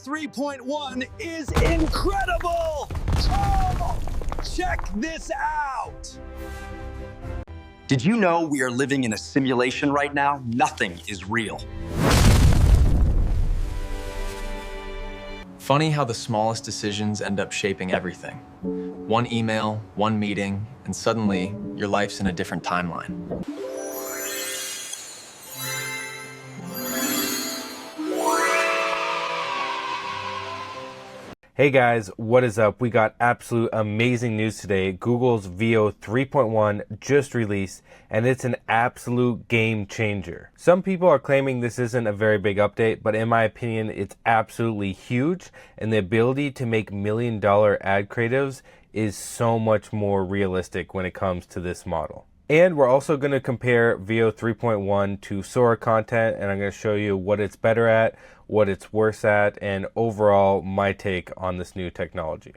3.1 is incredible! Oh, check this out! Did you know we are living in a simulation right now? Nothing is real. Funny how the smallest decisions end up shaping everything. One email, one meeting, and suddenly your life's in a different timeline. Hey guys, what is up? We got absolute amazing news today. Google's Veo 3.1 just released, and it's an absolute game changer. Some people are claiming this isn't a very big update, but in my opinion, it's absolutely huge, and the ability to make million-dollar ad creatives is so much more realistic when it comes to this model. And we're also going to compare Veo 3.1 to Sora content, and I'm going to show you what it's better at, what it's worse at, and overall my take on this new technology.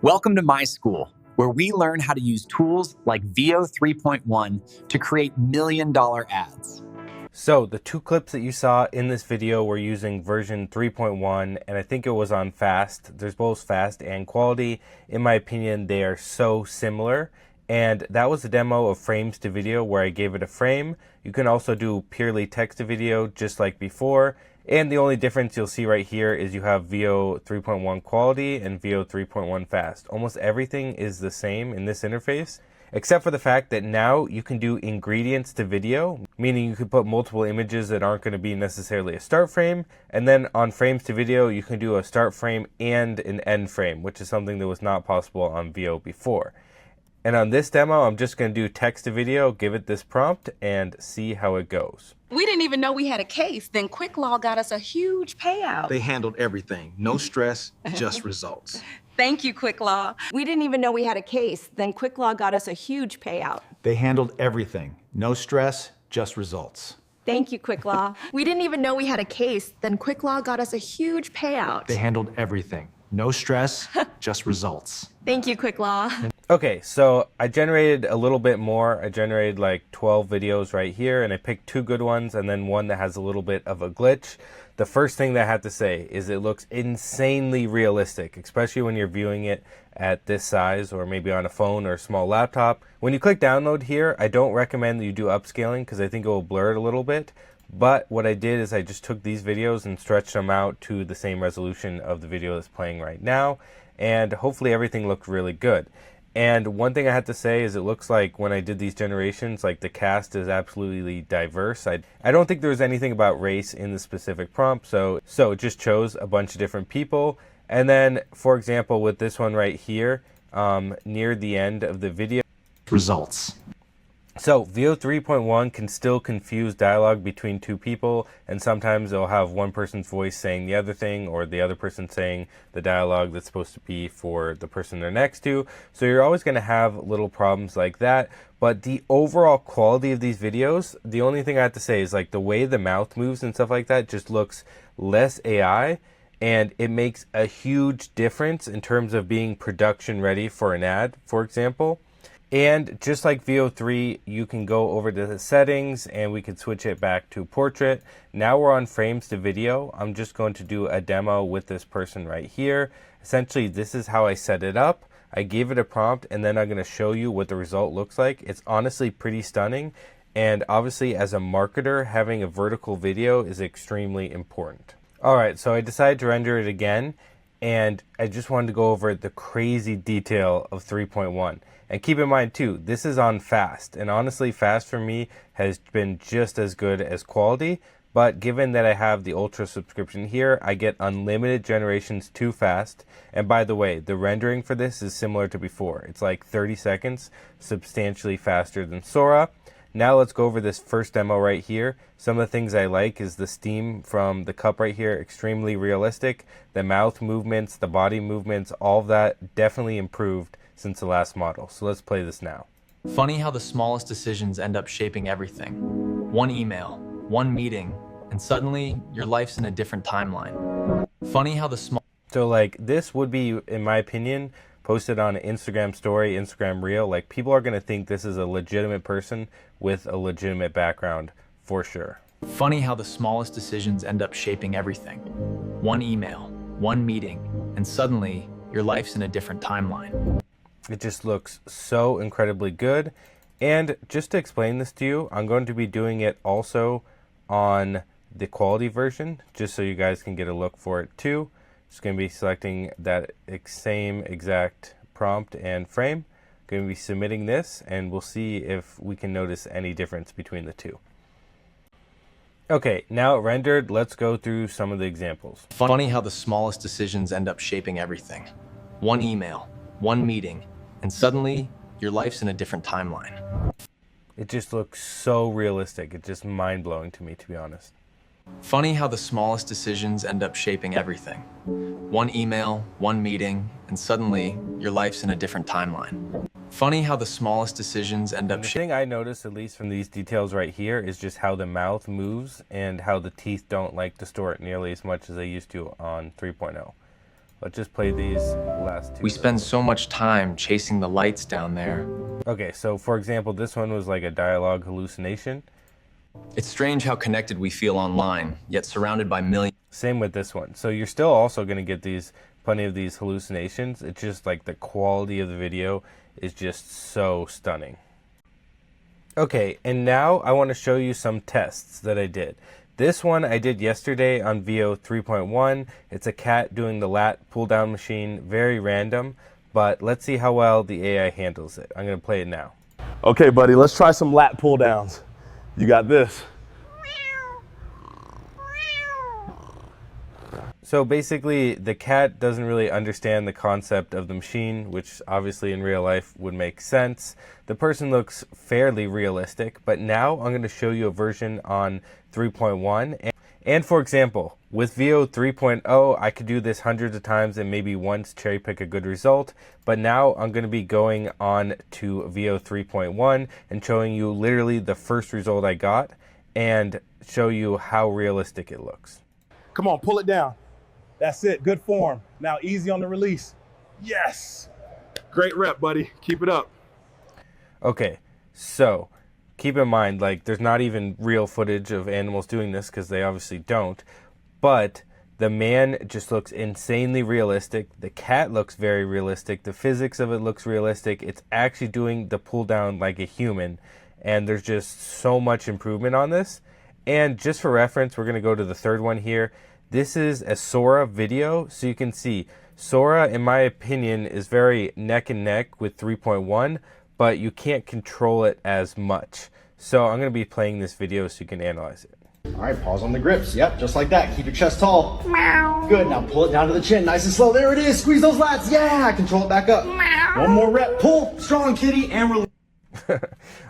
Welcome to my school, where we learn how to use tools like Veo 3.1 to create million-dollar ads. So the two clips that you saw in this video were using version 3.1, and I think it was on fast. There's both fast and quality. In my opinion, they are so similar. And that was a demo of frames to video where I gave it a frame. You can also do purely text to video just like before. And the only difference you'll see right here is you have Veo 3.1 quality and Veo 3.1 fast. Almost everything is the same in this interface, except for the fact that now you can do ingredients to video, meaning you could put multiple images that aren't going to be necessarily a start frame. And then on frames to video, you can do a start frame and an end frame, which is something that was not possible on Veo before. And on this demo, I'm just going to do text to video, give it this prompt, and see how it goes. We didn't even know we had a case. Then QuickLaw got us a huge payout. They handled everything. No stress, just results. Thank you, QuickLaw. We didn't even know we had a case. Then QuickLaw got us a huge payout. They handled everything. No stress, just results. Thank you, QuickLaw. We didn't even know we had a case. Then QuickLaw got us a huge payout. They handled everything. No stress, just results. Thank you, QuickLaw. Okay, so I generated a little bit more. I generated like 12 videos right here, and I picked two good ones and then one that has a little bit of a glitch. The first thing that I have to say is it looks insanely realistic, especially when you're viewing it at this size or maybe on a phone or a small laptop. When you click download here, I don't recommend that you do upscaling because I think it will blur it a little bit. But what I did is I just took these videos and stretched them out to the same resolution of the video that's playing right now, and hopefully everything looked really good. And one thing I had to say is it looks like when I did these generations, like the cast is absolutely diverse. I don't think there was anything about race in the specific prompt, so it just chose a bunch of different people. And then, for example, with this one right here, near the end of the video, Results. So Veo 3.1 can still confuse dialogue between two people, and sometimes it'll have one person's voice saying the other thing or the other person saying the dialogue that's supposed to be for the person they're next to. So you're always going to have little problems like that. But the overall quality of these videos, the only thing I have to say is like the way the mouth moves and stuff like that just looks less AI, and it makes a huge difference in terms of being production ready for an ad, for example. And just like Veo 3, you can go over to the settings and we can switch it back to portrait. Now we're on frames to video. I'm just going to do a demo with this person right here. Essentially, this is how I set it up. I gave it a prompt and then I'm going to show you what the result looks like. It's honestly pretty stunning. And obviously, as a marketer, having a vertical video is extremely important. All right, so I decided to render it again. And I just wanted to go over the crazy detail of 3.1. And keep in mind too, this is on fast. And honestly, fast for me has been just as good as quality. But given that I have the Ultra subscription here, I get unlimited generations to fast. And by the way, the rendering for this is similar to before. It's like 30 seconds, substantially faster than Sora. Now let's go over this first demo right here. Some of the things I like is the steam from the cup right here, extremely realistic. The mouth movements, the body movements, all of that definitely improved since the last model. So let's play this now. Funny how the smallest decisions end up shaping everything. One email, one meeting, and suddenly your life's in a different timeline. Funny how the small... So like this would be, in my opinion, posted on an Instagram story, Instagram reel. Like people are going to think this is a legitimate person with a legitimate background for sure. Funny how the smallest decisions end up shaping everything. one email, one meeting, and suddenly your life's in a different timeline. It just looks so incredibly good. And just to explain this to you, I'm going to be doing it also on the quality version, just so you guys can get a look for it too. Just going to be selecting that same exact prompt and frame. Going to be submitting this, and we'll see if we can notice any difference between the two. Okay, now rendered, let's go through some of the examples. Funny how the smallest decisions end up shaping everything. One email, one meeting, and suddenly your life's in a different timeline. It just looks so realistic. It's just mind-blowing to me, to be honest. Funny how the smallest decisions end up shaping everything. One email, one meeting, and suddenly your life's in a different timeline. Funny how the smallest decisions end up The shaping. thing I noticed, at least from these details right here, is just how the mouth moves and how the teeth don't like distort nearly as much as they used to on 3.0. Let's just play these last two. We spend so much time chasing the lights down there. Okay, so for example, this one was like a dialogue hallucination. It's strange how connected we feel online, yet surrounded by millions. Same with this one. So you're still also going to get plenty of these hallucinations. It's just like the quality of the video is just so stunning. Okay, and now I want to show you some tests that I did. This one I did yesterday on Veo 3.1. It's a cat doing the lat pull down machine, very random, but let's see how well the AI handles it. I'm going to play it now. Okay, buddy, let's try some lat pull downs. You got this. So basically, the cat doesn't really understand the concept of the machine, which obviously in real life would make sense. The person looks fairly realistic, but now I'm going to show you a version on 3.1. And for example, with Veo 3.0, I could do this hundreds of times and maybe once cherry pick a good result. But now I'm going to be going on to Veo 3.1 and showing you literally the first result I got and show you how realistic it looks. Come on, pull it down. That's it, good form. Now easy on the release. Yes. Great rep, buddy. Keep it up. Okay, so keep in mind, like, there's not even real footage of animals doing this because they obviously don't, but the man just looks insanely realistic. The cat looks very realistic. The physics of it looks realistic. It's actually doing the pull down like a human, and there's just so much improvement on this. And just for reference, we're going to go to the third one here. This is a Sora video, so you can see Sora, in my opinion, is very neck and neck with 3.1, but you can't control it as much. So I'm going to be playing this video so you can analyze it. All right, pause on the grips. Yep, just like that. Keep your chest tall. Meow. Good, now pull it down to the chin, nice and slow. There it is, squeeze those lats. Yeah, control it back up. Meow. One more rep, pull, strong kitty, and release.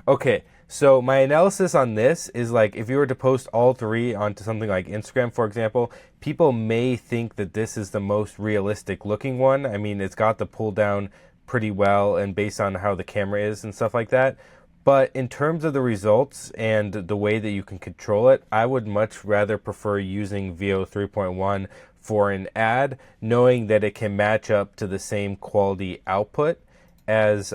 Okay, so my analysis on this is, like, if you were to post all three onto something like Instagram, for example, people may think that this is the most realistic looking one. I mean, it's got the pull down pretty well and based on how the camera is and stuff like that. But in terms of the results and the way that you can control it, I would much rather prefer using Veo 3.1 for an ad, knowing that it can match up to the same quality output as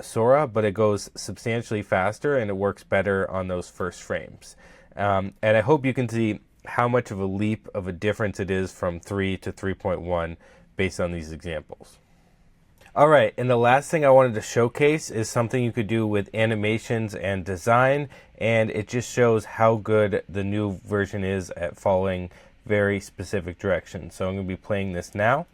Sora, but it goes substantially faster and it works better on those first frames. And I hope you can see how much of a leap of a difference it is from 3 to 3.1 based on these examples. All right, and the last thing I wanted to showcase is something you could do with animations and design, and it just shows how good the new version is at following very specific directions. So I'm going to be playing this now.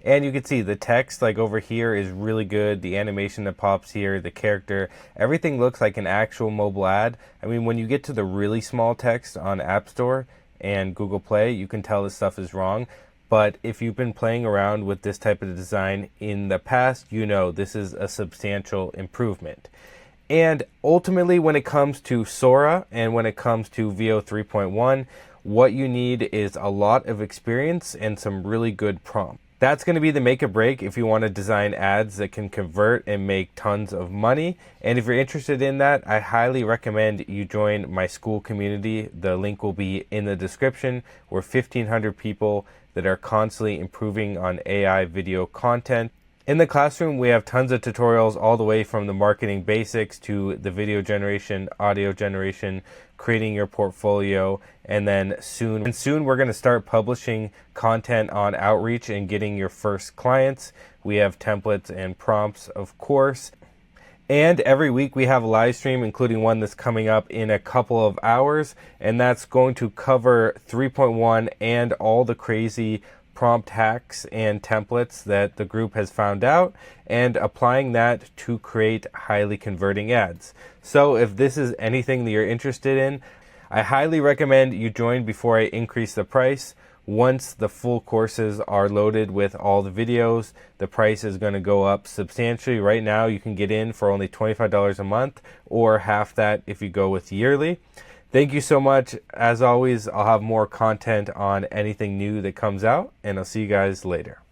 And you can see the text, like over here, is really good. The animation that pops here, the character, everything looks like an actual mobile ad. I mean, when you get to the really small text on App Store and Google Play, you can tell this stuff is wrong. But if you've been playing around with this type of design in the past, you know this is a substantial improvement. And ultimately, when it comes to Sora and when it comes to Veo 3.1, what you need is a lot of experience and some really good prompts. That's going to be the make or break if you want to design ads that can convert and make tons of money. And if you're interested in that, I highly recommend you join my school community. The link will be in the description. We're 1,500 people that are constantly improving on AI video content. In the classroom, we have tons of tutorials all the way from the marketing basics to the video generation, audio generation, creating your portfolio, and then soon we're going to start publishing content on outreach and getting your first clients. We have templates and prompts, of course. And every week we have a live stream, including one that's coming up in a couple of hours, and that's going to cover 3.1 and all the crazy prompt hacks and templates that the group has found out, and applying that to create highly converting ads. So if this is anything that you're interested in, I highly recommend you join before I increase the price. Once the full courses are loaded with all the videos, the price is going to go up substantially. Right now you can get in for only $25 a month, or half that if you go with yearly. Thank you so much. As always, I'll have more content on anything new that comes out, and I'll see you guys later.